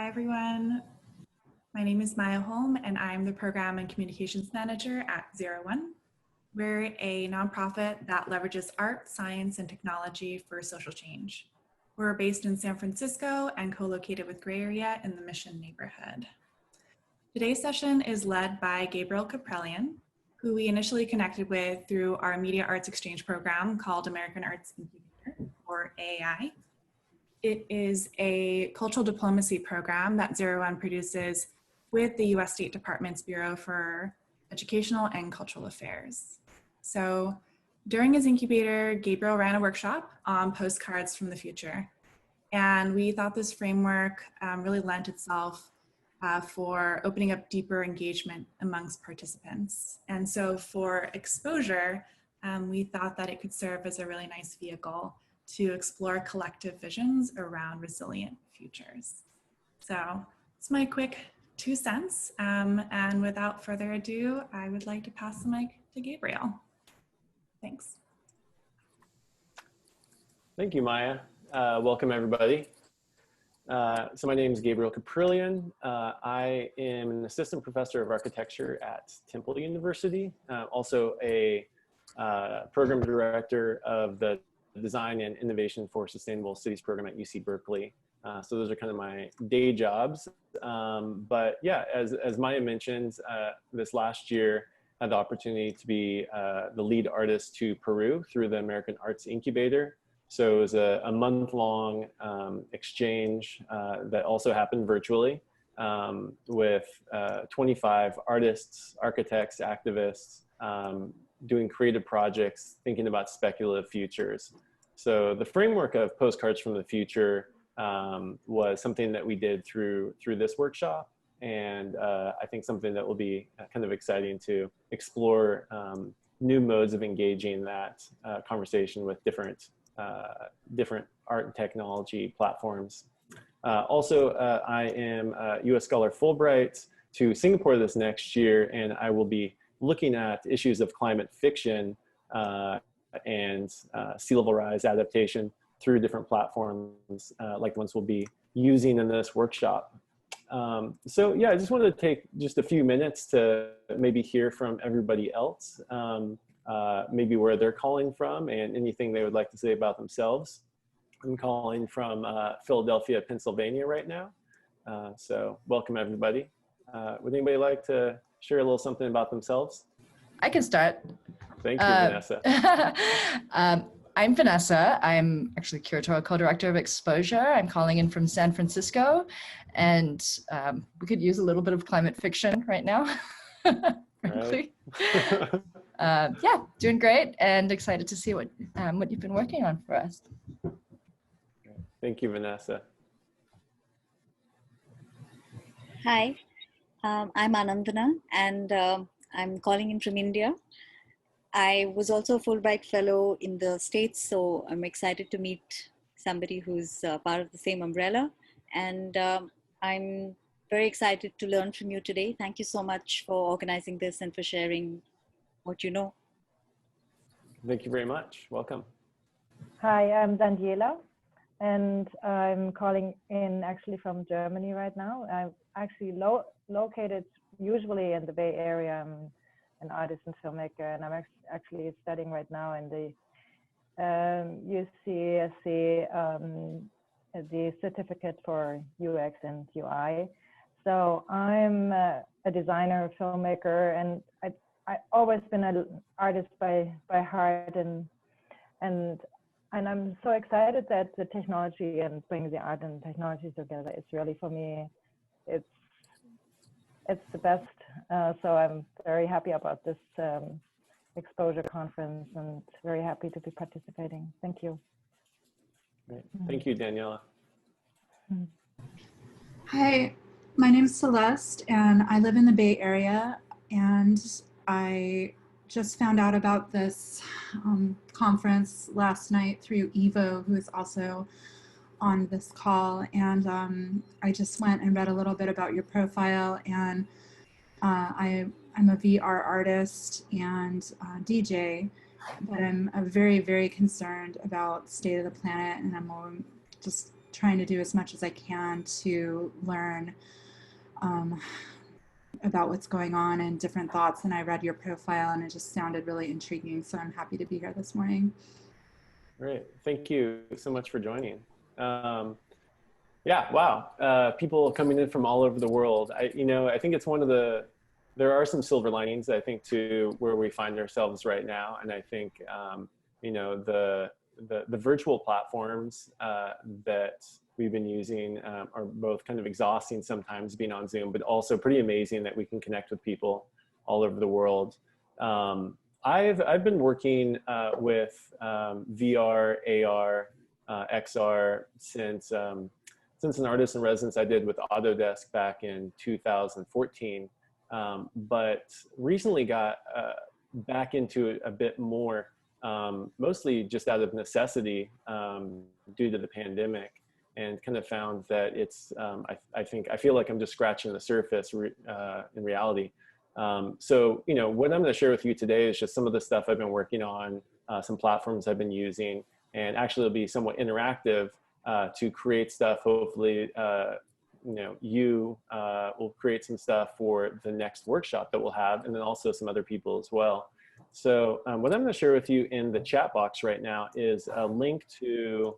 Hi, everyone. My name is Maya Holm, and I'm the Program and Communications Manager at 01. We're a nonprofit that leverages art, science, and technology for social change. We're based in San Francisco and co-located with Gray Area in the Mission neighborhood. Today's session is led by Gabriel Kaprielian, who we initially connected with through our Media Arts Exchange program called American Arts Incubator, or AAI. It is a cultural diplomacy program that 01 produces with the US State Department's Bureau for Educational and Cultural Affairs. So during his incubator, Gabriel ran a workshop on postcards from the future. And we thought this framework really lent itself for opening up deeper engagement amongst participants. And so for exposure, we thought that it could serve as a really nice vehicle to explore collective visions around resilient futures. So it's my quick 2 cents. And without further ado, I would like to pass the mic to Gabriel. Thanks. Thank you, Maya. Welcome, everybody. So my name is Gabriel Kaprielian. I am an assistant professor of architecture at Temple University, also a program director of the Design and Innovation for Sustainable Cities program at UC Berkeley. So those are kind of my day jobs. But yeah, as Maya mentioned, this last year, I had the opportunity to be the lead artist to Peru through the American Arts Incubator. So it was a month-long exchange that also happened virtually with 25 artists, architects, activists, doing creative projects, thinking about speculative futures. So the framework of Postcards from the Future was something that we did through this workshop, and I think something that will be kind of exciting to explore new modes of engaging that conversation with different art and technology platforms. Also, I am a US Scholar Fulbright to Singapore this next year, and I will be looking at issues of climate fiction and sea level rise adaptation through different platforms like the ones we'll be using in this workshop. So yeah, I just wanted to take just a few minutes to maybe hear from everybody else, maybe where they're calling from and anything they would like to say about themselves. I'm calling from Philadelphia, Pennsylvania right now. So welcome everybody. Would anybody like to share a little something about themselves? I can start. Thank you, Vanessa. I'm Vanessa. I'm actually curatorial co-director of Exposure. I'm calling in from San Francisco, and we could use a little bit of climate fiction right now, frankly. Right. Yeah, doing great and excited to see what you've been working on for us. Thank you, Vanessa. Hi, I'm Anandana, and I'm calling in from India. I was also a Fulbright Fellow in the States, so I'm excited to meet somebody who's part of the same umbrella. And I'm very excited to learn from you today. Thank you so much for organizing this and for sharing what you know. Thank you very much. Welcome. Hi, I'm Daniela, and I'm calling in actually from Germany right now. I'm actually located usually in the Bay Area. I'm an artist and filmmaker, and I'm actually studying right now in the UCSC, the certificate for UX and UI. So I'm a designer, a filmmaker, and I've always been an artist by heart, and I'm so excited that the technology and bringing the art and technology together is really, for me, it's the best. So I'm very happy about this exposure conference and very happy to be participating. Thank you. Great. Thank you, Daniela. Hi, my name is Celeste, and I live in the Bay Area, and I just found out about this conference last night through Evo, who is also on this call, and I just went and read a little bit about your profile, and I'm a VR artist and DJ, but I'm very, very concerned about the state of the planet, and I'm just trying to do as much as I can to learn about what's going on and different thoughts. And I read your profile and it just sounded really intriguing. So I'm happy to be here this morning. Great. Thank you so much for joining. Yeah, wow. People coming in from all over the world. I think it's there are some silver linings, I think, to where we find ourselves right now. And I think, the virtual platforms that we've been using are both kind of exhausting sometimes being on Zoom, but also pretty amazing that we can connect with people all over the world. I've been working with VR, AR, XR since an artist in residence I did with Autodesk back in 2014, but recently got back into it a bit more, mostly just out of necessity due to the pandemic, and kind of found that it's, I feel like I'm just scratching the surface in reality. So, what I'm going to share with you today is just some of the stuff I've been working on, some platforms I've been using, and actually it'll be somewhat interactive to create stuff. Hopefully, you will create some stuff for the next workshop that we'll have, and then also some other people as well. So what I'm going to share with you in the chat box right now is a link to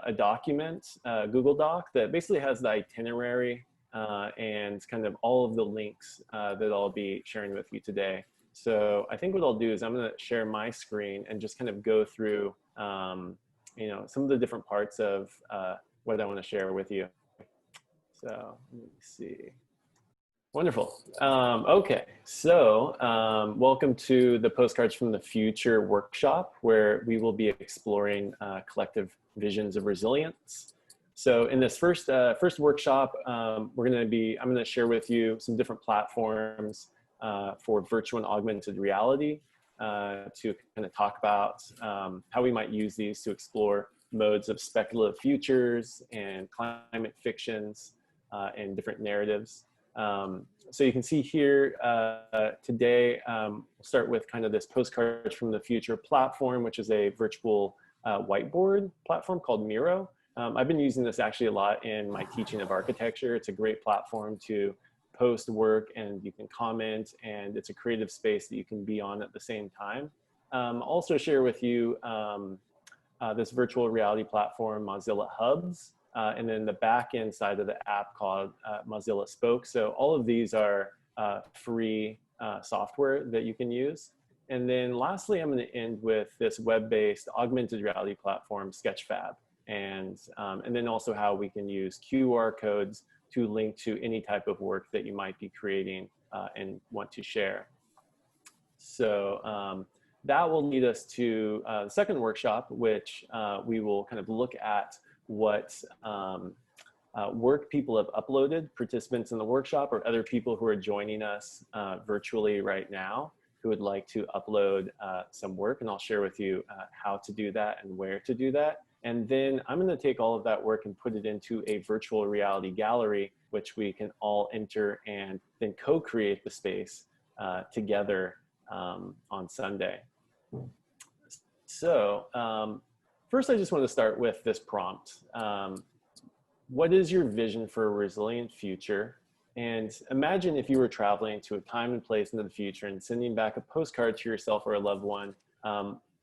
a document, Google Doc, that basically has the itinerary and kind of all of the links that I'll be sharing with you today. So I think what I'll do is I'm going to share my screen and just kind of go through some of the different parts of what I want to share with you. So let me see. Wonderful. Okay, so welcome to the Postcards from the Future workshop, where we will be exploring collective visions of resilience. So in this first workshop, I'm going to share with you some different platforms for virtual and augmented reality to kind of talk about how we might use these to explore modes of speculative futures and climate fictions and different narratives. So you can see here today, we'll start with kind of this Postcards from the Future platform, which is a virtual whiteboard platform called Miro. I've been using this actually a lot in my teaching of architecture. It's a great platform to post work, and you can comment, and it's a creative space that you can be on at the same time. Also share with you this virtual reality platform, Mozilla Hubs, and then the back end side of the app called Mozilla Spoke. So all of these are free software that you can use. And then lastly, I'm going to end with this web-based augmented reality platform, Sketchfab, and then also how we can use QR codes to link to any type of work that you might be creating and want to share. So that will lead us to the second workshop, which we will kind of look at what work people have uploaded, participants in the workshop or other people who are joining us virtually right now who would like to upload some work. And I'll share with you how to do that and where to do that. And then I'm going to take all of that work and put it into a virtual reality gallery, which we can all enter and then co-create the space together on Sunday. So first, I just want to start with this prompt. What is your vision for a resilient future? And imagine if you were traveling to a time and place into the future and sending back a postcard to yourself or a loved one.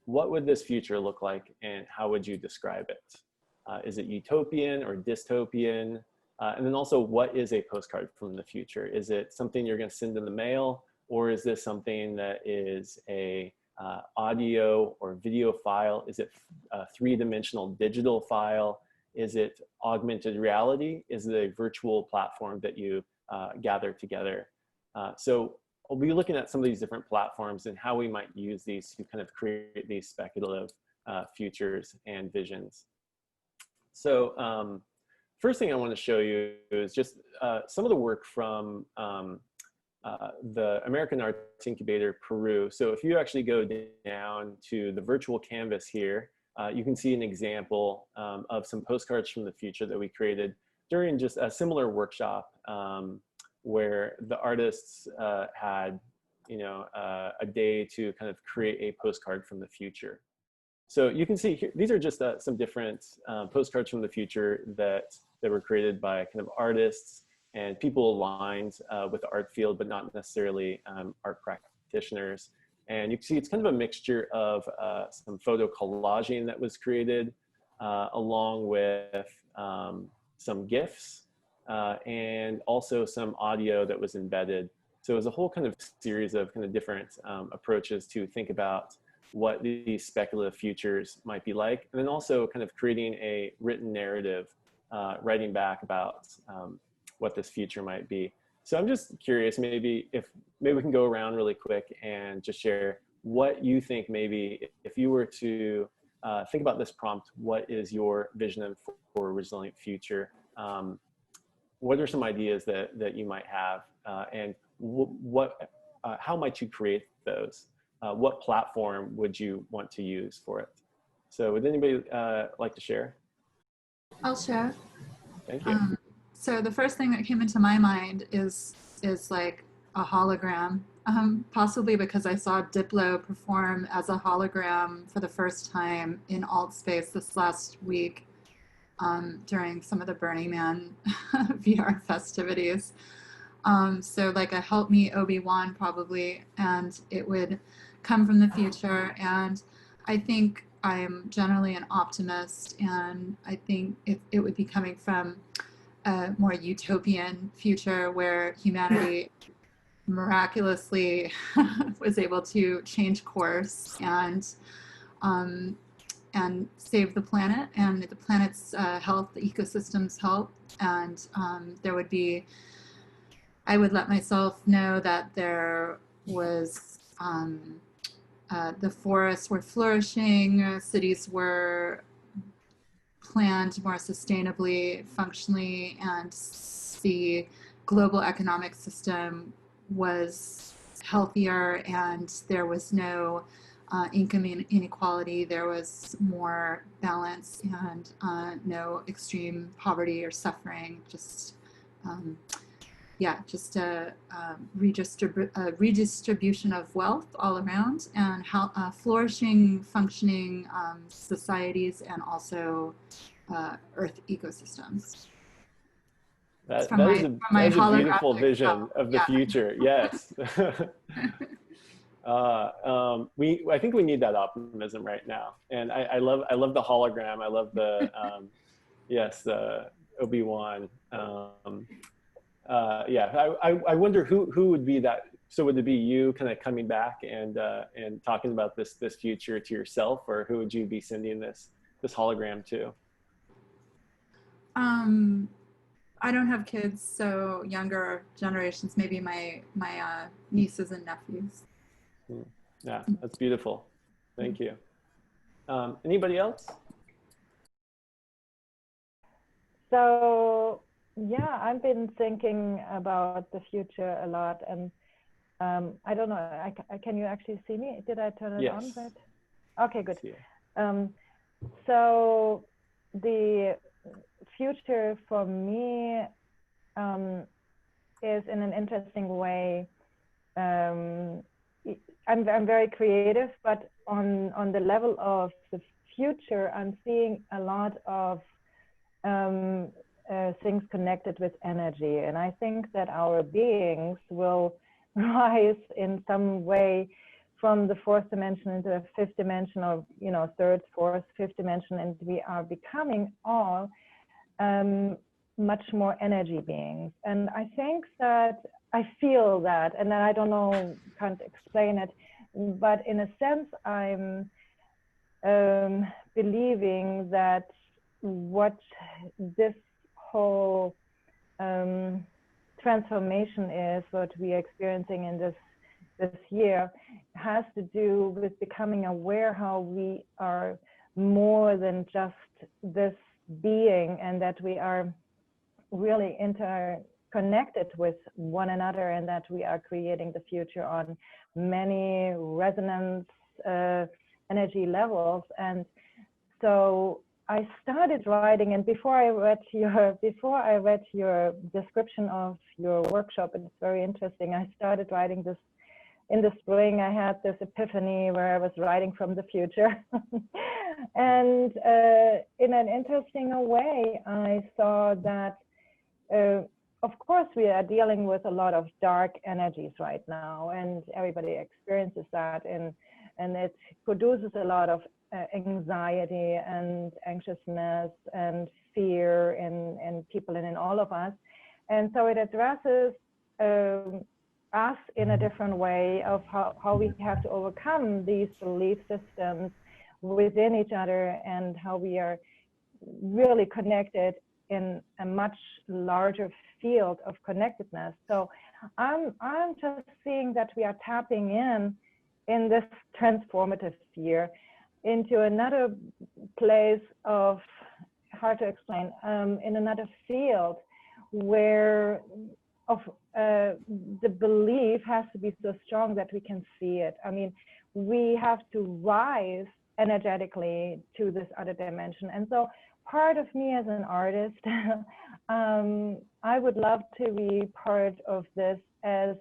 What would this future look like, and how would you describe it? Is it utopian or dystopian? And then also, what is a postcard from the future? Is it something you're going to send in the mail, or is this something that is a audio or video file? Is it a three-dimensional digital file? Is it augmented reality? Is it a virtual platform that you gather together? So we'll be looking at some of these different platforms and how we might use these to kind of create these speculative futures and visions. So first thing I want to show you is just some of the work from the American Arts Incubator, Peru. So if you actually go down to the virtual canvas here, you can see an example of some postcards from the future that we created during just a similar workshop where the artists had, a day to kind of create a postcard from the future. So you can see here, these are just some different postcards from the future that were created by kind of artists and people aligned with the art field, but not necessarily art practitioners. And you can see it's kind of a mixture of some photo collaging that was created along with some GIFs and also some audio that was embedded. So it was a whole kind of series of kind of different approaches to think about what these speculative futures might be like, and then also kind of creating a written narrative, writing back about what this future might be. So I'm just curious, maybe we can go around really quick and just share what you think, maybe if you were to think about this prompt, what is your vision for a resilient future? What are some ideas that you might have, and how might you create those? What platform would you want to use for it? So would anybody like to share? I'll share. Thank you. So the first thing that came into my mind is like a hologram, possibly because I saw Diplo perform as a hologram for the first time in AltSpace this last week during some of the Burning Man VR festivities. So like a help me Obi-Wan probably, and it would come from the future. And I think I'm generally an optimist, and I think it would be coming from a more utopian future where humanity miraculously was able to change course and save the planet and the planet's health, the ecosystem's health. And there would be, I would let myself know that there was, the forests were flourishing, cities were planned more sustainably, functionally, and the global economic system was healthier, and there was no income inequality. There was more balance and no extreme poverty or suffering. Just just a redistribution of wealth all around, and how flourishing, functioning societies, and also Earth ecosystems. That is a beautiful vision of the future. Yes. I think we need that optimism right now, and I love the hologram. I love the the Obi-Wan. I wonder who would be that. So would it be you kind of coming back and talking about this future to yourself, or who would you be sending this hologram to? I don't have kids, so younger generations, maybe my nieces and nephews. Yeah, that's beautiful. Thank you. Anybody else? So yeah, I've been thinking about the future a lot, and I don't know, can you actually see me? Did I turn it on? Right? Okay, good. So the future for me is in an interesting way. I'm very creative, but on the level of the future, I'm seeing a lot of things connected with energy, and I think that our beings will rise in some way from the fourth dimension into the fifth dimension, or third, fourth, fifth dimension, and we are becoming all much more energy beings. And I think that I feel that, and I don't know, can't explain it, but in a sense, I'm believing that what this whole transformation is, what we are experiencing in this year, has to do with becoming aware how we are more than just this being, and that we are really interconnected with one another, and that we are creating the future on many resonance energy levels. And so I started writing, and before I read your description of your workshop, it's very interesting. I started writing this in the spring, I had this epiphany where I was writing from the future. And in an interesting way, I saw that, of course, we are dealing with a lot of dark energies right now, and everybody experiences that, and it produces a lot of anxiety and anxiousness and fear in people and in all of us. And so it addresses us in a different way of how we have to overcome these belief systems within each other, and how we are really connected in a much larger field of connectedness. So I'm just seeing that we are tapping in this transformative sphere into another place of, hard to explain, in another field where the belief has to be so strong that we can see it. I mean, we have to rise energetically to this other dimension. And so part of me as an artist, I would love to be part of this as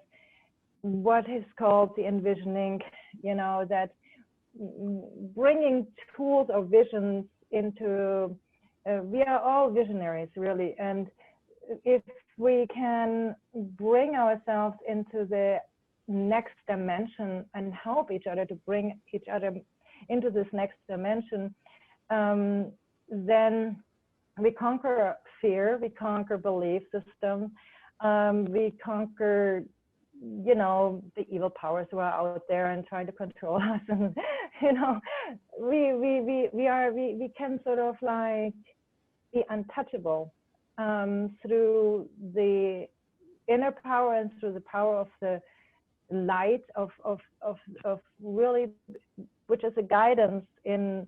what is called the envisioning, you know, that bringing tools or visions into, we are all visionaries really. And if we can bring ourselves into the next dimension and help each other to bring each other into this next dimension, then we conquer fear, we conquer belief system, we conquer, you know, the evil powers who are out there and trying to control us. And you know, we can sort of like be untouchable through the inner power and through the power of the light of really, which is a guidance in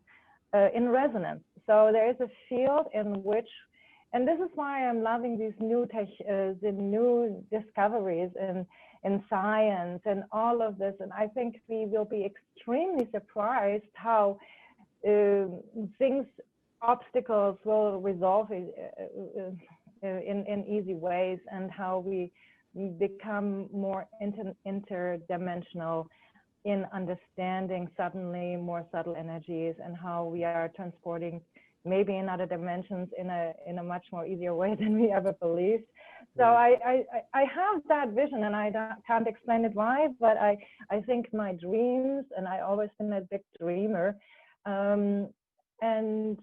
resonance. So there is a field in which, and this is why I'm loving these new the new discoveries in science and all of this. And I think we will be extremely surprised how obstacles will resolve in easy ways, and how we become more interdimensional in understanding suddenly more subtle energies, and how we are transporting maybe in other dimensions in a much more easier way than we ever believed. So I have that vision, and I can't explain it why, but I think my dreams, and I always been a big dreamer, and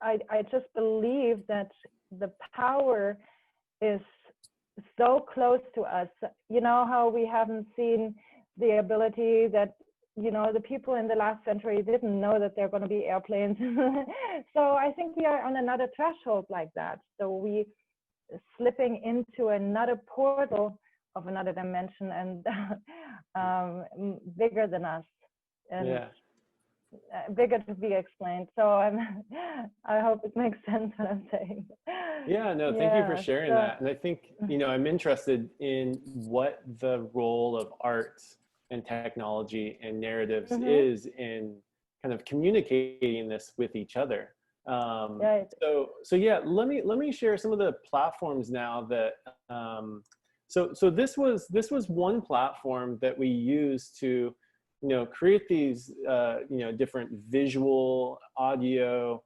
I just believe that the power is so close to us. You know how we haven't seen the ability that, you know, the people in the last century didn't know that there are going to be airplanes. So I think we are on another threshold like that. So we slipping into another portal of another dimension, and bigger than us. And yeah. Bigger to be explained. So I hope it makes sense what I'm saying. Yeah, no, thank you for sharing that. And I think, you know, I'm interested in what the role of art and technology and narratives is in kind of communicating this with each other. Right. So yeah, let me share some of the platforms now that, so this was one platform that we used to, you know, create these, you know, different visual, audio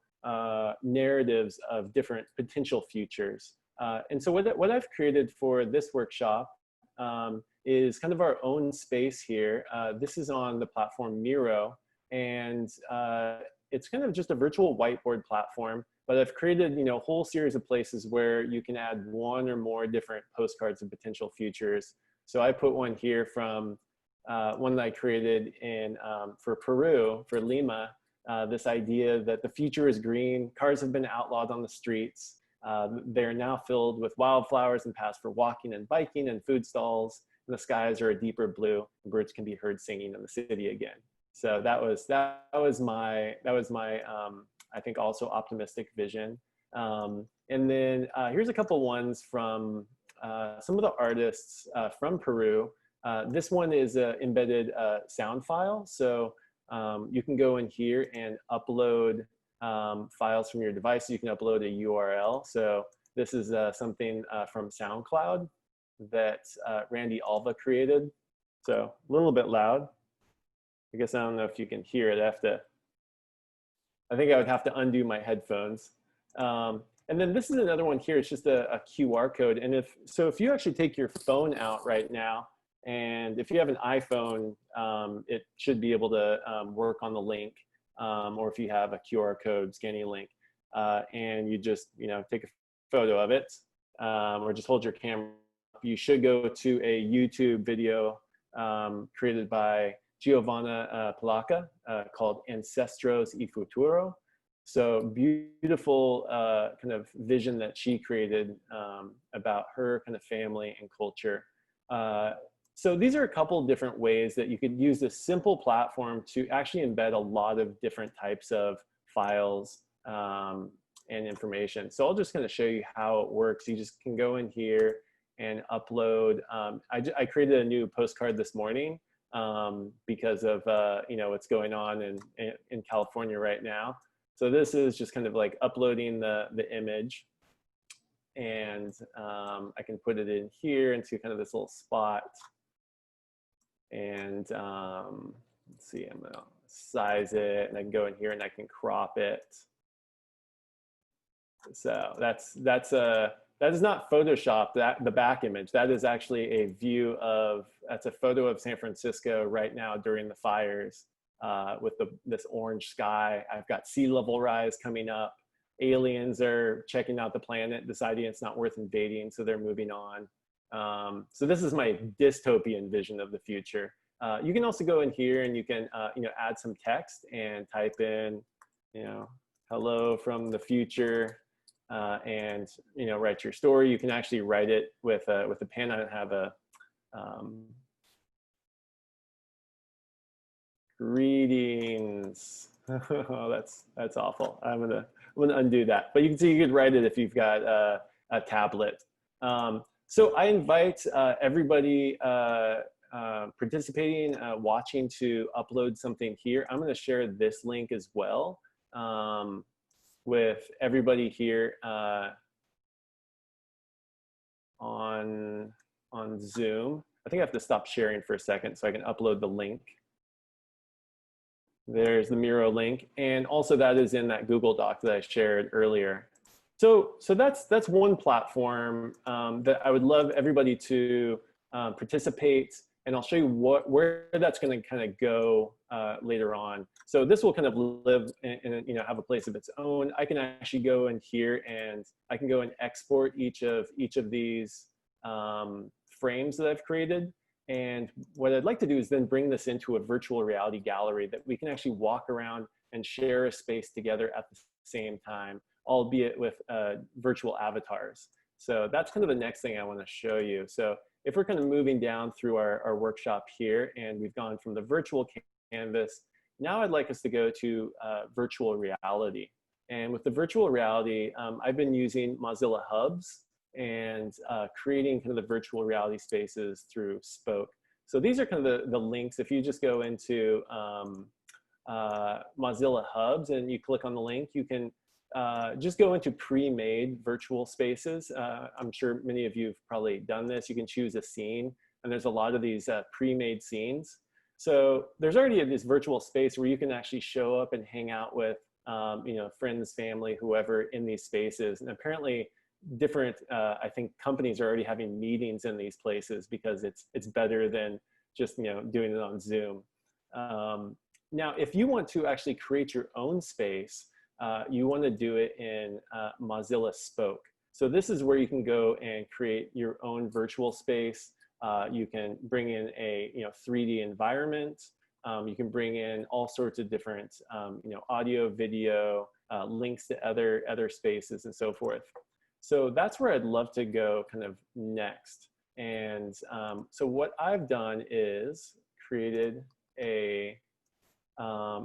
narratives of different potential futures. And so what I've created for this workshop is kind of our own space here. This is on the platform Miro, and it's kind of just a virtual whiteboard platform, but I've created, you know, a whole series of places where you can add one or more different postcards of potential futures. So I put one here from one that I created for Peru, for Lima, this idea that the future is green, cars have been outlawed on the streets, they're now filled with wildflowers and paths for walking and biking and food stalls, and the skies are a deeper blue, and birds can be heard singing in the city again. So that was my I think also optimistic vision. And then here's a couple ones from some of the artists from Peru. This one is an embedded sound file. So you can go in here and upload files from your device. You can upload a URL. So this is something from SoundCloud that Randy Alva created. So a little bit loud. I guess I don't know if you can hear it. I think I would have to undo my headphones. And then this is another one here. It's just a QR code. And if you actually take your phone out right now, and if you have an iPhone, it should be able to work on the link, or if you have a QR code scanning link, and you just take a photo of it, or just hold your camera. You should go to a YouTube video created by Giovanna Palacca called Ancestros y Futuro. So beautiful kind of vision that she created about her kind of family and culture. So these are a couple different ways that you could use this simple platform to actually embed a lot of different types of files and information. So I'll just kind of show you how it works. You just can go in here and upload. I created a new postcard this morning because of what's going on in California right now. So this is just kind of like uploading the image, and I can put it in here into kind of this little spot. And let's see, I'm gonna size it, and I can go in here and I can crop it. So that is not Photoshop, the back image. That is actually a view that's a photo of San Francisco right now during the fires with this orange sky. I've got sea level rise coming up. Aliens are checking out the planet, deciding it's not worth invading, so they're moving on. So this is my dystopian vision of the future. You can also go in here and you can add some text and type in, hello from the future. And write your story. You can actually write it with a pen. I don't have a greetings. Oh, that's awful. I'm gonna undo that. But you can see you could write it if you've got a tablet. So I invite everybody participating, watching, to upload something here. I'm going to share this link as well. With everybody here on Zoom. I think I have to stop sharing for a second so I can upload the link. There's the Miro link, and also that is in that Google Doc that I shared earlier. So that's one platform that I would love everybody to participate, and I'll show you where that's going to kind of go later on. So this will kind of live and have a place of its own. I can actually go in here and I can go and export each of these frames that I've created. And what I'd like to do is then bring this into a virtual reality gallery that we can actually walk around and share a space together at the same time, albeit with virtual avatars. So that's kind of the next thing I want to show you. So if we're kind of moving down through our workshop here, and we've gone from the virtual canvas, now I'd like us to go to virtual reality. And with the virtual reality, I've been using Mozilla Hubs and creating kind of the virtual reality spaces through Spoke. So these are kind of the links. If you just go into Mozilla Hubs and you click on the link, you can just go into pre-made virtual spaces. I'm sure many of you have probably done this. You can choose a scene, and there's a lot of these pre-made scenes. So there's already this virtual space where you can actually show up and hang out with friends, family, whoever in these spaces. And apparently different, I think companies are already having meetings in these places because it's better than just doing it on Zoom. Now, if you want to actually create your own space, you want to do it in Mozilla Spoke. So this is where you can go and create your own virtual space. You can bring in a 3D environment. You can bring in all sorts of different audio, video, links to other spaces and so forth. So that's where I'd love to go kind of next. And so what I've done is created a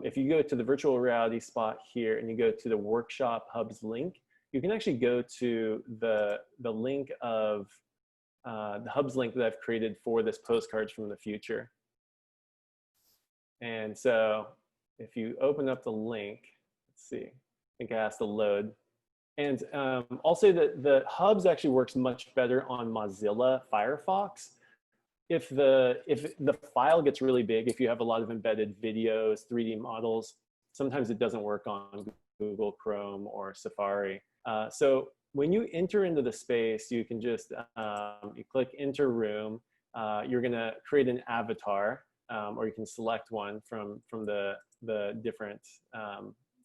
if you go to the virtual reality spot here and you go to the workshop hubs link, you can actually go to the link of the hubs link that I've created for this postcards from the future. And so if you open up the link, let's see, I think it has to load. And I'll say that the hubs actually works much better on Mozilla Firefox. if the file gets really big, if you have a lot of embedded videos, 3D models, sometimes it doesn't work on Google Chrome or Safari. So when you enter into the space, you can just, you click enter room, you're gonna create an avatar, or you can select one from the different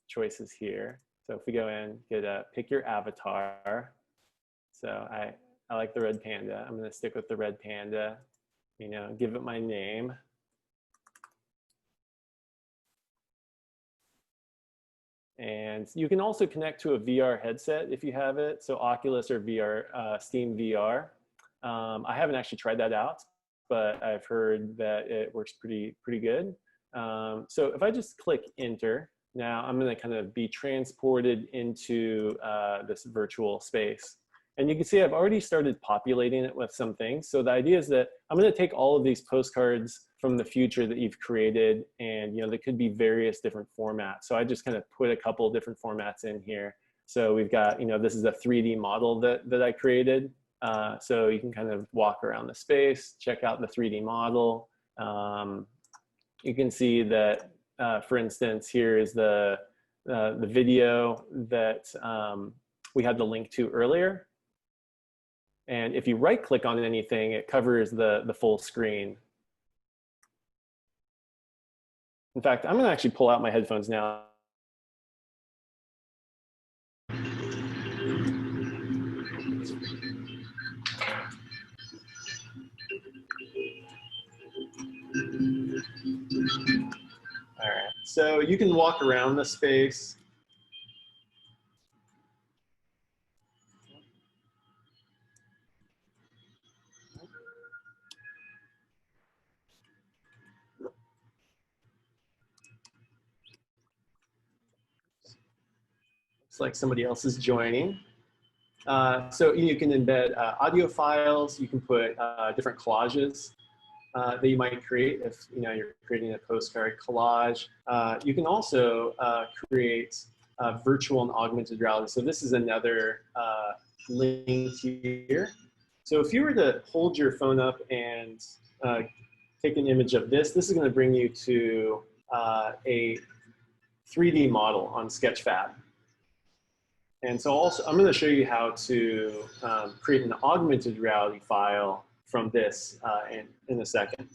choices here. So if we go in, pick your avatar. So I like the red panda. I'm gonna stick with the red panda, you know, give it my name. And you can also connect to a VR headset if you have it. So Oculus or VR, Steam VR. I haven't actually tried that out, but I've heard that it works pretty good. So if I just click enter, now I'm gonna kind of be transported into this virtual space. And you can see I've already started populating it with some things. So the idea is that I'm gonna take all of these postcards from the future that you've created, and you know, there could be various different formats. So I just kind of put a couple different formats in here. So we've got, you know, this is a 3D model that I created. So you can kind of walk around the space, check out the 3D model. You can see that, for instance, here is the video that we had the link to earlier. And if you right click on anything, it covers the full screen. In fact, I'm gonna actually pull out my headphones now. All right, so you can walk around the space. Looks like somebody else is joining. So you can embed audio files. You can put different collages that you might create if you know you're creating a postcard collage. You can also create virtual and augmented reality. So this is another link here. So if you were to hold your phone up and take an image of this, this is going to bring you to a 3D model on Sketchfab. And so also, I'm going to show you how to create an augmented reality file from this in a second.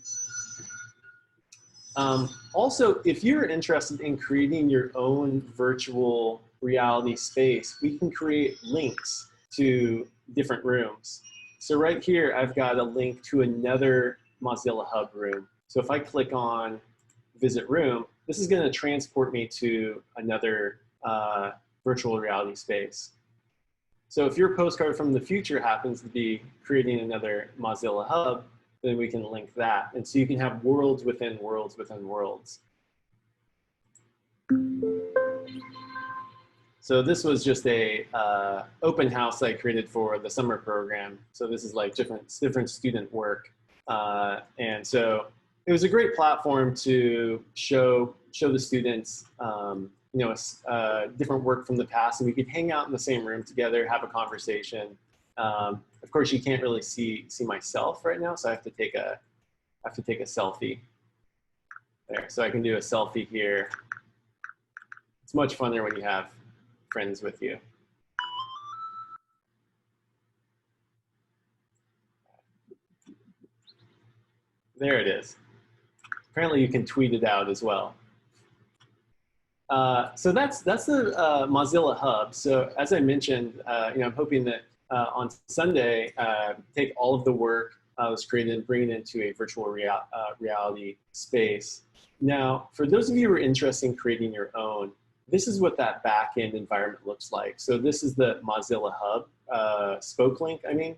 Also, if you're interested in creating your own virtual reality space, we can create links to different rooms. So right here, I've got a link to another Mozilla Hub room. So if I click on Visit Room, this is going to transport me to another virtual reality space. So if your postcard from the future happens to be creating another Mozilla Hub, then we can link that. And so you can have worlds within worlds within worlds. So this was just a open house I created for the summer program. So this is like different student work. And so it was a great platform to show the students you know, different work from the past, and we could hang out in the same room together, have a conversation. Of course, you can't really see myself right now, so I have to take a selfie there. So I can do a selfie here. It's much funner when you have friends with you. There it is. Apparently, you can tweet it out as well. So that's the Mozilla Hub. So as I mentioned, you know, I'm hoping that on Sunday, take all of the work that was created and bring it into a virtual reality space. Now, for those of you who are interested in creating your own, this is what that back-end environment looks like. So this is the Mozilla Hub, spoke link, I mean.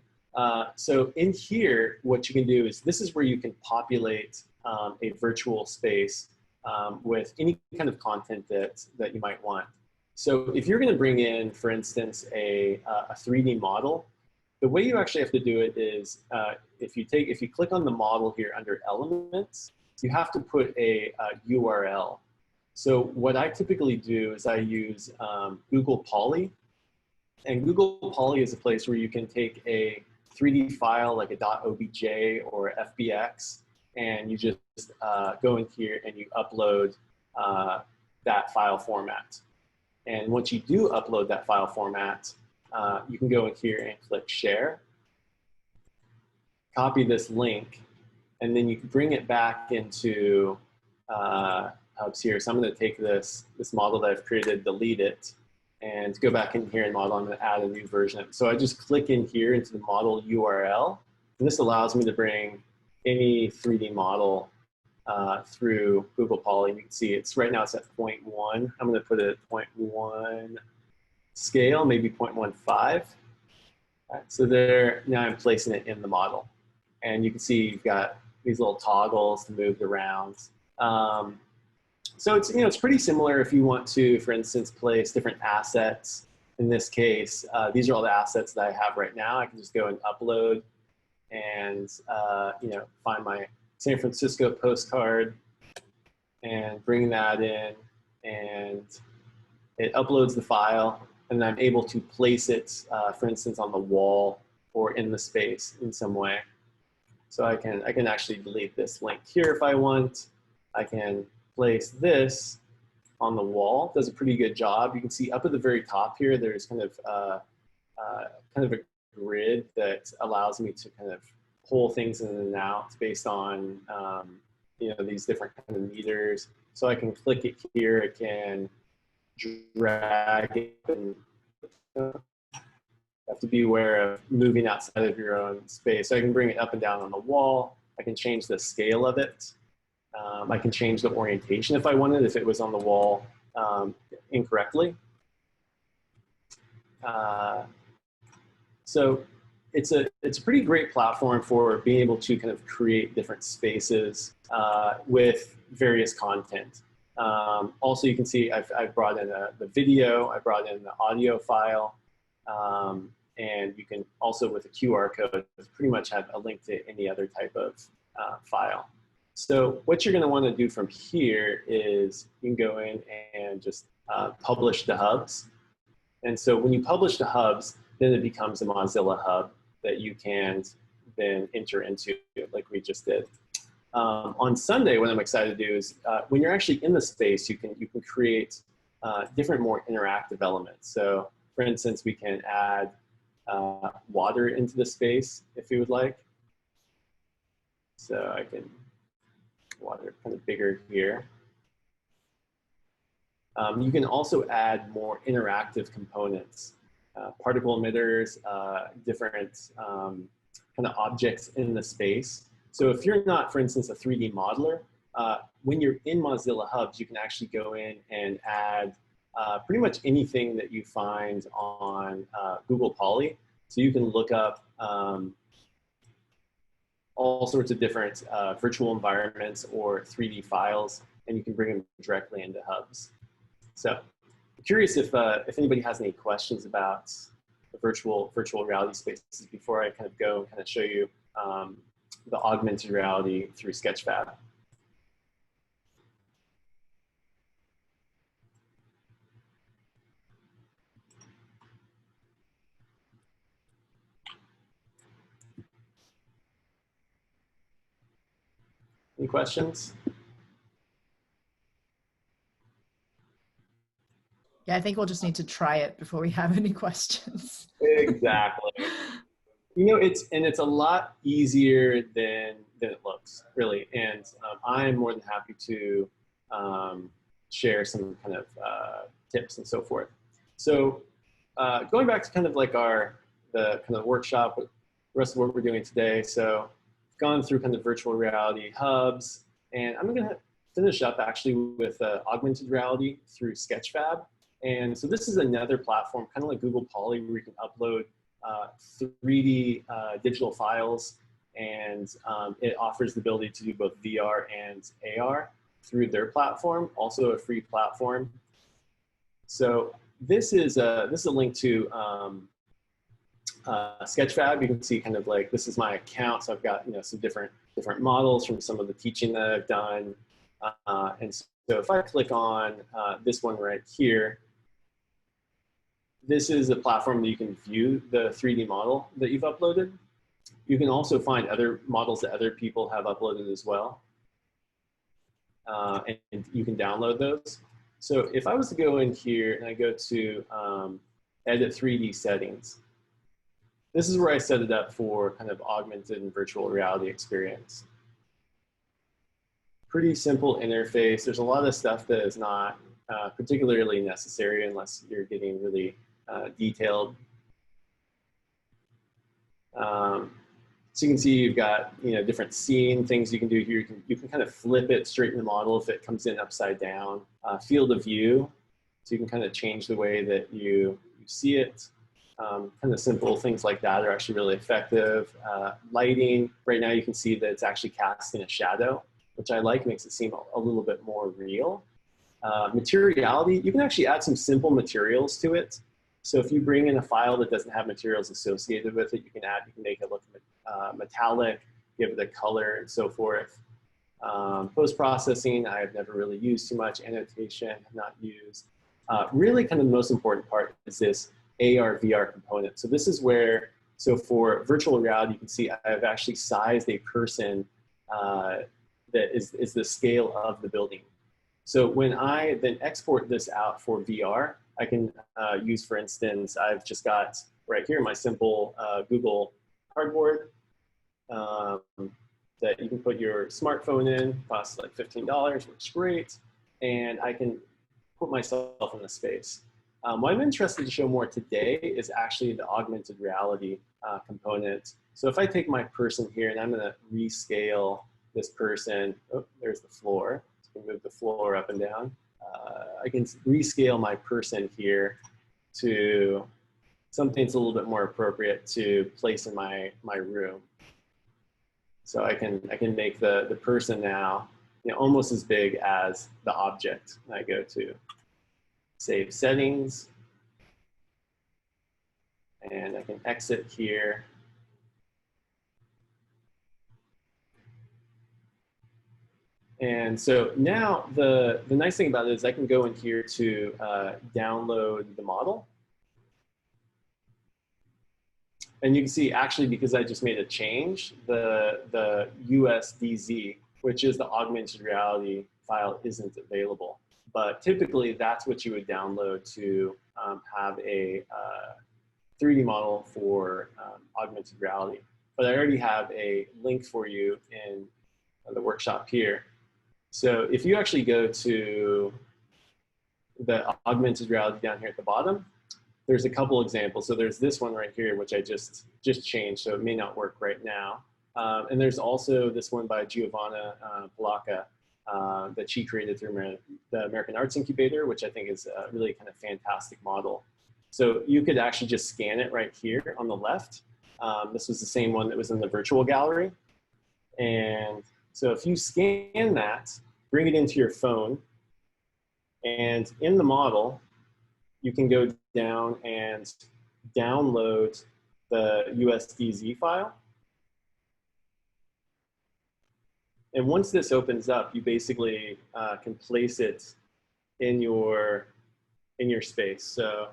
So in here, what you can do is this is where you can populate a virtual space with any kind of content that you might want. So if you're going to bring in, for instance, a 3D model, the way you actually have to do it is if you click on the model here under Elements, you have to put a URL. So what I typically do is I use Google Poly, and Google Poly is a place where you can take a 3D file like a .obj or FBX, and you just go in here and you upload that file format. And once you do upload that file format, you can go in here and click share, copy this link, and then you can bring it back into Hubs here. So I'm going to take this model that I've created, delete it, and go back in here and model. I'm going to add a new version. So I just click in here into the model URL, and this allows me to bring any 3D model through Google Poly. You can see it's right now it's at 0.1. I'm going to put it at 0.1 scale, maybe 0.15. Right, so there, now I'm placing it in the model. And you can see you've got these little toggles to move it around. So it's, it's pretty similar if you want to, for instance, place different assets. In this case, these are all the assets that I have right now. I can just go and upload and, find my San Francisco postcard and bring that in, and it uploads the file, and I'm able to place it, for instance, on the wall or in the space in some way. So I can actually delete this link here if I want. I can place this on the wall. Does a pretty good job. You can see up at the very top here, there's kind of a grid that allows me to kind of pull things in and out based on these different kind of meters. So I can click it here. I can drag it, and you have to be aware of moving outside of your own space. So I can bring it up and down on the wall. I can change the scale of it. I can change the orientation if I wanted, if it was on the wall incorrectly. So it's a pretty great platform for being able to kind of create different spaces with various content. Also, you can see I've brought in the video, I brought in the audio file, and you can also, with a QR code, pretty much have a link to any other type of file. So what you're going to want to do from here is you can go in and just publish the hubs. And so when you publish the hubs, then it becomes a Mozilla Hub that you can then enter into, like we just did. On Sunday, what I'm excited to do is when you're actually in the space, you can create different, more interactive elements. So for instance, we can add water into the space if you would like. So I can water kind of bigger here. You can also add more interactive components, particle emitters, different kind of objects in the space. So if you're not, for instance, a 3D modeler, when you're in Mozilla Hubs, you can actually go in and add pretty much anything that you find on Google Poly. So you can look up all sorts of different virtual environments or 3D files, and you can bring them directly into Hubs. So I'm curious if anybody has any questions about the virtual reality spaces before I kind of go and kind of show you the augmented reality through Sketchfab. Any questions? Yeah, I think we'll just need to try it before we have any questions. Exactly. It's a lot easier than it looks, really. And I'm more than happy to share some kind of tips and so forth. So going back to kind of like the kind of workshop, the rest of what we're doing today. So gone through kind of virtual reality hubs, and I'm going to finish up actually with augmented reality through Sketchfab. And so this is another platform, kind of like Google Poly, where you can upload 3D digital files, and it offers the ability to do both VR and AR through their platform, also a free platform. So this is a link to Sketchfab. You can see kind of like, this is my account. So I've got, some different models from some of the teaching that I've done. And so if I click on this one right here, this is a platform that you can view the 3D model that you've uploaded. You can also find other models that other people have uploaded as well. And you can download those. So if I was to go in here and I go to edit 3D settings, this is where I set it up for kind of augmented and virtual reality experience. Pretty simple interface. There's a lot of stuff that is not particularly necessary unless you're getting really detailed. So you can see you've got different scene things you can do here. You can kind of flip it straight in the model if it comes in upside down. Field of view, so you can kind of change the way that you see it. Kind of simple things like that are actually really effective. Lighting, right now you can see that it's actually casting a shadow, which I like, makes it seem a little bit more real. Materiality, you can actually add some simple materials to it. So if you bring in a file that doesn't have materials associated with it, you can make it look metallic, give it a color and so forth. Post-processing, I've never really used too much. Annotation, have not used. Really kind of the most important part is this AR, VR component. So this is where, so for virtual reality, you can see I've actually sized a person that is the scale of the building. So when I then export this out for VR, I can use, for instance, I've just got right here my simple Google Cardboard that you can put your smartphone in, costs like $15, works great, and I can put myself in the space. What I'm interested to show more today is actually the augmented reality component. So if I take my person here and I'm gonna rescale this person, oh, there's the floor. So I can move the floor up and down. I can rescale my person here to something that's a little bit more appropriate to place in my room. So I can make the person now almost as big as the object. And I go to save settings, and I can exit here. And so now the nice thing about it is I can go in here to download the model. And you can see actually, because I just made a change, the USDZ, which is the augmented reality file, isn't available. But typically that's what you would download to have a 3D model for augmented reality. But I already have a link for you in the workshop here. So if you actually go to the augmented reality down here at the bottom, there's a couple examples. So there's this one right here, which I just changed, so it may not work right now. And there's also this one by Giovanna Polacca that she created through the American Arts Incubator, which I think is a really kind of fantastic model. So you could actually just scan it right here on the left. This was the same one that was in the virtual gallery. And so if you scan that, bring it into your phone, and in the model, you can go down and download the USDZ file. And once this opens up, you basically can place it in your space. So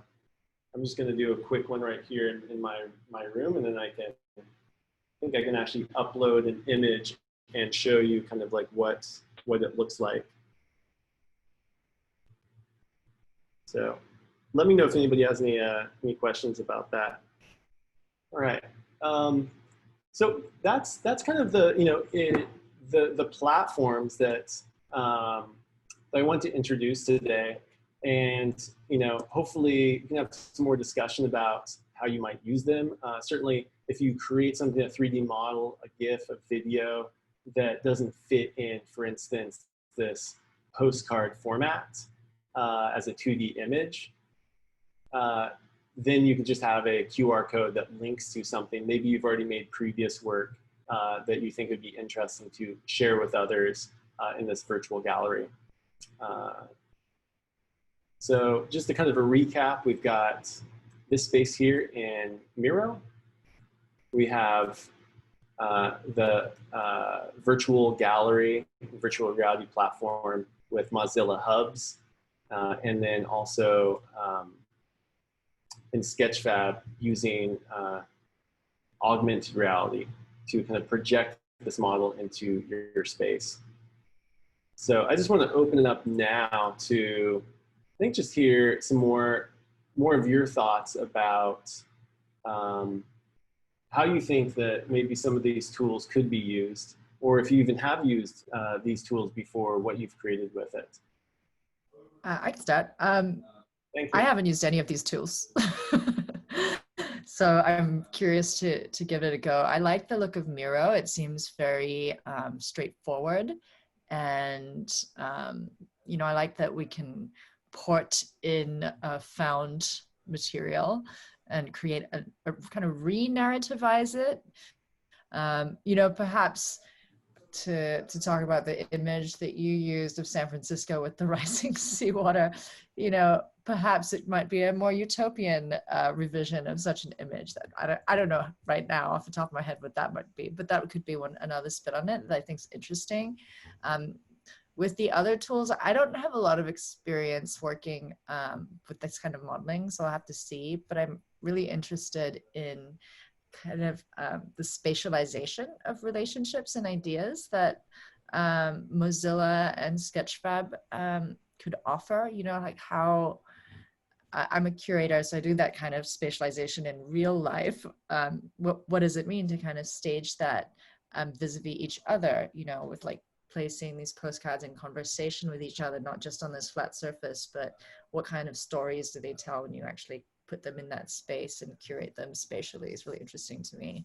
I'm just going to do a quick one right here in my room, and then I think I can actually upload an image and show you kind of like what it looks like. So let me know if anybody has any questions about that. All right. So that's kind of the platforms that I want to introduce today, and hopefully you can have some more discussion about how you might use them. Certainly, if you create something, a 3D model, a GIF, a video that doesn't fit in, for instance, this postcard format as a 2D image, then you can just have a QR code that links to something. Maybe you've already made previous work that you think would be interesting to share with others in this virtual gallery. So just to kind of a recap, we've got this space here in Miro. We have the virtual gallery, virtual reality platform with Mozilla Hubs, and then also in Sketchfab using augmented reality to kind of project this model into your space. So I just want to open it up now to, I think, just hear some more of your thoughts about how you think that maybe some of these tools could be used, or if you even have used these tools before, what you've created with it. I can start. Thank you. I haven't used any of these tools. So I'm curious to give it a go. I like the look of Miro. It seems very straightforward. And, you know, I like that we can port in a found material and create a kind of re-narrativize it. You know, perhaps to talk about the image that you used of San Francisco with the rising seawater, you know, perhaps it might be a more utopian revision of such an image. That I don't know right now off the top of my head what that might be, but that could be another spin on it that I think is interesting. With the other tools, I don't have a lot of experience working with this kind of modeling, so I'll have to see, but I'm really interested in kind of the spatialization of relationships and ideas that Mozilla and Sketchfab could offer, you know, like how I'm a curator, so I do that kind of spatialization in real life. What does it mean to kind of stage that vis-a-vis each other, you know, with like placing these postcards in conversation with each other, not just on this flat surface, but what kind of stories do they tell when you actually put them in that space and curate them spatially is really interesting to me.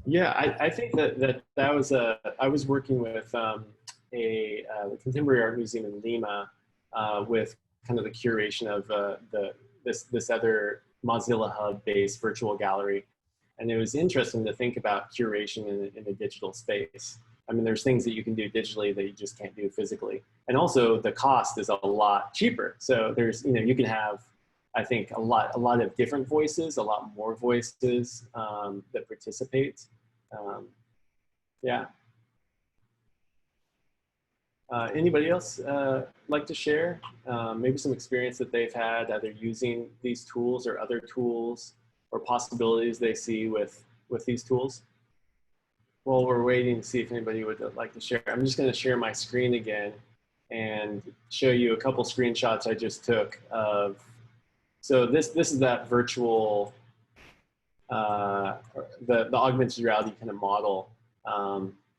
Yeah, I think that was I was working with a contemporary art museum in Lima with kind of the curation of this other Mozilla Hub based virtual gallery, and it was interesting to think about curation in a digital space. I mean, there's things that you can do digitally that you just can't do physically, and also the cost is a lot cheaper. So there's, you know, you can have, I think, a lot of different voices, a lot more voices that participate. Yeah. Anybody else like to share maybe some experience that they've had either using these tools or other tools or possibilities they see with these tools? While we're waiting to see if anybody would like to share, I'm just going to share my screen again and show you a couple screenshots I just took of. So this is that virtual, the augmented reality kind of model.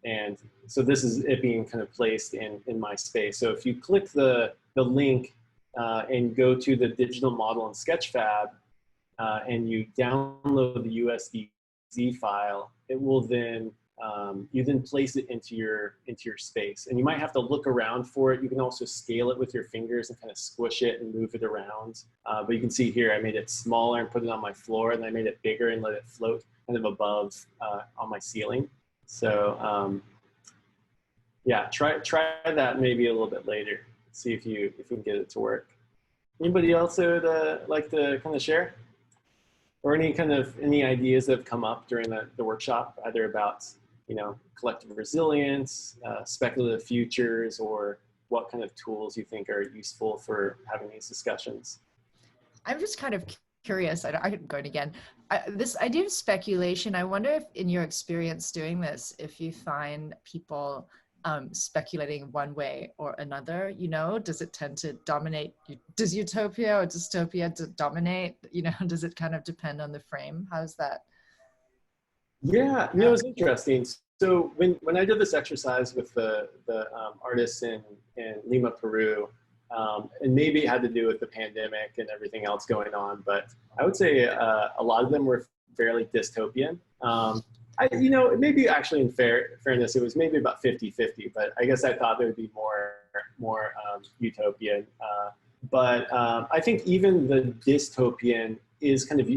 And so this is it being kind of placed in my space. So if you click the link and go to the digital model in Sketchfab and you download the USDZ file, it will then, you then place it into your space. And you might have to look around for it. You can also scale it with your fingers and kind of squish it and move it around. But you can see here, I made it smaller and put it on my floor, and I made it bigger and let it float kind of above on my ceiling. So yeah, try that maybe a little bit later. See if you can get it to work. Anybody else that would like to kind of share? Or any ideas that have come up during the workshop, either about, you know, collective resilience, speculative futures, or what kind of tools you think are useful for having these discussions? I'm just kind of curious, I can go again. This idea of speculation, I wonder if in your experience doing this, if you find people speculating one way or another, you know, does it tend to dominate? Does Utopia or Dystopia dominate? You know, does it kind of depend on the frame? How's that? Yeah, you know, it was interesting. So when I did this exercise with the artists in Lima, Peru, and maybe it had to do with the pandemic and everything else going on, but I would say a lot of them were fairly dystopian. You know, maybe actually in fairness, it was maybe about 50-50, but I guess I thought there would be more utopian. But I think even the dystopian is kind of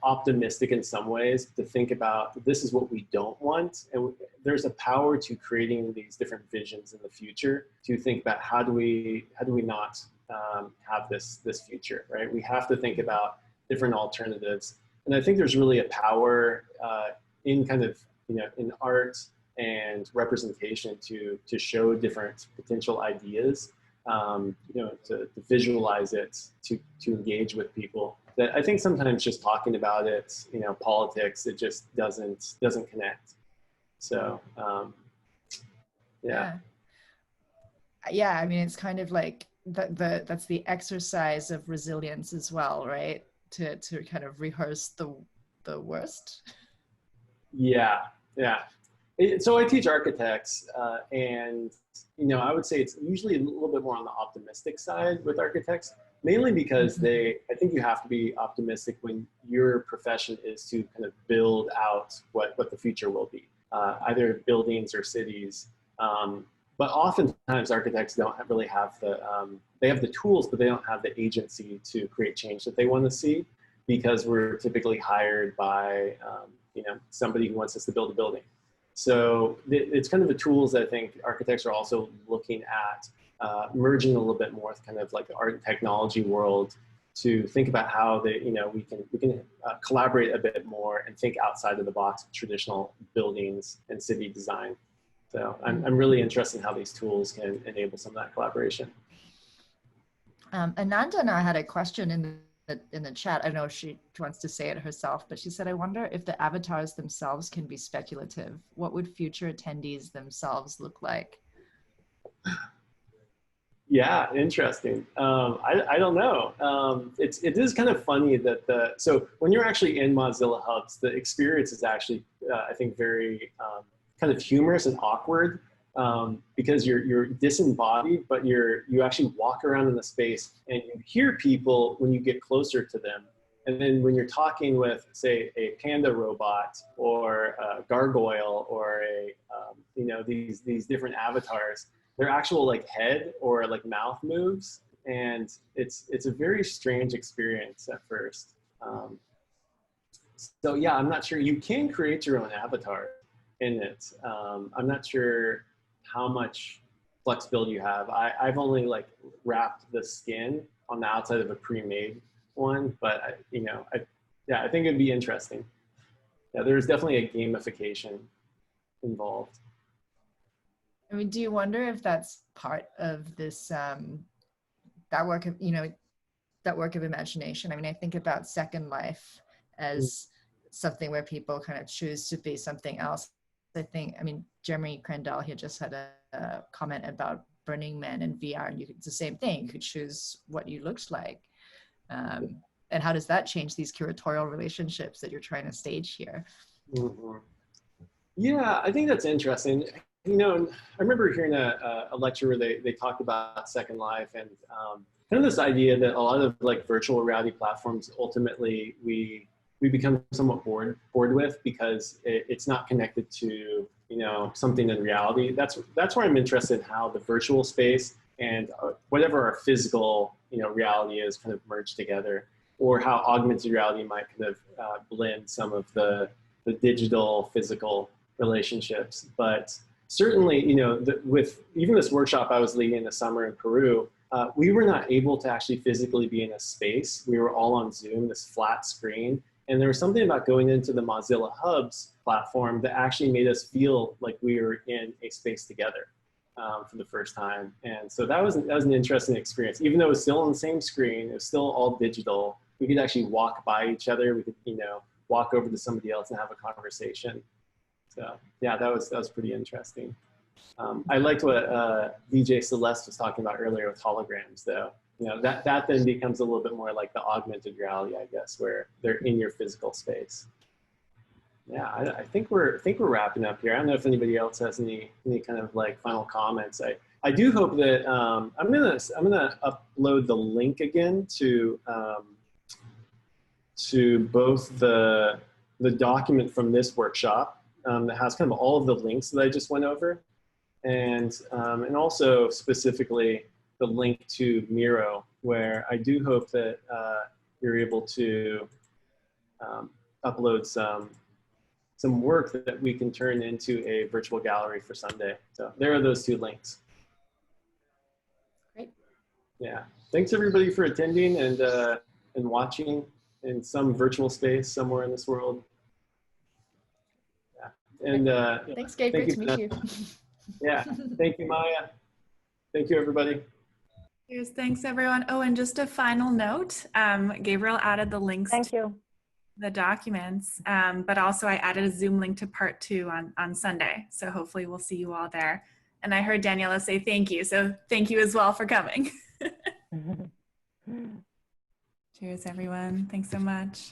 optimistic in some ways, to think about this is what we don't want, and there's a power to creating these different visions in the future to think about how do we not have this future, right? We have to think about different alternatives. And I think there's really a power in kind of, you know, in art and representation to show different potential ideas to visualize it, to engage with people. That I think sometimes just talking about it, politics, it just doesn't connect. So, yeah. Yeah, I mean, it's kind of like that's the exercise of resilience as well, right? To kind of rehearse the worst. Yeah. So I teach architects, and I would say it's usually a little bit more on the optimistic side with architects, mainly because I think you have to be optimistic when your profession is to kind of build out what the future will be, either buildings or cities. But oftentimes architects don't really have they have the tools, but they don't have the agency to create change that they want to see, because we're typically hired by, somebody who wants us to build a building. So it's kind of the tools that I think architects are also looking at, merging a little bit more with kind of like the art and technology world, to think about how we can collaborate a bit more and think outside of the box of traditional buildings and city design. So I'm really interested in how these tools can enable some of that collaboration. Ananda and I had a question in the chat. I don't know if she wants to say it herself, but she said, I wonder if the avatars themselves can be speculative. What would future attendees themselves look like? Yeah, interesting. I don't know. It is kind of funny that so when you're actually in Mozilla Hubs, the experience is actually, I think, very kind of humorous and awkward, because you're disembodied, but you actually walk around in the space and you hear people when you get closer to them. And then when you're talking with, say, a panda robot or a gargoyle or these different avatars, their actual like head or like mouth moves, and it's a very strange experience at first. So yeah, I'm not sure. You can create your own avatar in it. I'm not sure how much flexibility you have. I've only like wrapped the skin on the outside of a pre-made one, but I think it'd be interesting. Yeah, there's definitely a gamification involved. I mean, do you wonder if that's part of this, that work of imagination? I mean, I think about Second Life as something where people kind of choose to be something else. I mean, Jeremy Crandall here just had a comment about Burning Man in VR, and it's the same thing. You could choose what you looked like. And how does that change these curatorial relationships that you're trying to stage here? Mm-hmm. Yeah, I think that's interesting. I remember hearing a lecture where they talked about Second Life, and kind of this idea that a lot of like virtual reality platforms, ultimately we become somewhat bored with, because it's not connected to something in reality. That's where I'm interested in how the virtual space and whatever our physical reality is kind of merged together, or how augmented reality might kind of blend some of the digital physical relationships. But certainly, with even this workshop I was leading in the summer in Peru, we were not able to actually physically be in a space. We were all on Zoom, this flat screen. And there was something about going into the Mozilla Hubs platform that actually made us feel like we were in a space together for the first time. And so that was an interesting experience. Even though it was still on the same screen, it was still all digital, we could actually walk by each other. We could, walk over to somebody else and have a conversation. So yeah, that was pretty interesting. I liked what DJ Celeste was talking about earlier with holograms, though. That then becomes a little bit more like the augmented reality, I guess, where they're in your physical space. Yeah, I think we're wrapping up here. I don't know if anybody else has any kind of like final comments. I do hope that I'm gonna upload the link again to both the document from this workshop that has kind of all of the links that I just went over, and also specifically the link to Miro, where I do hope that you're able to upload some work that we can turn into a virtual gallery for Sunday. So there are those two links. Great. Yeah. Thanks everybody for attending and watching in some virtual space somewhere in this world. Yeah. And thanks, Gabe. Great to meet you. Yeah. Thank you, Maya. Thank you, everybody. Cheers. Thanks, everyone. Oh, and just a final note, Gabriel added the links Thank to you. the documents, but also I added a Zoom link to part 2 on Sunday. So hopefully we'll see you all there. And I heard Daniela say thank you. So thank you as well for coming. Cheers, everyone. Thanks so much.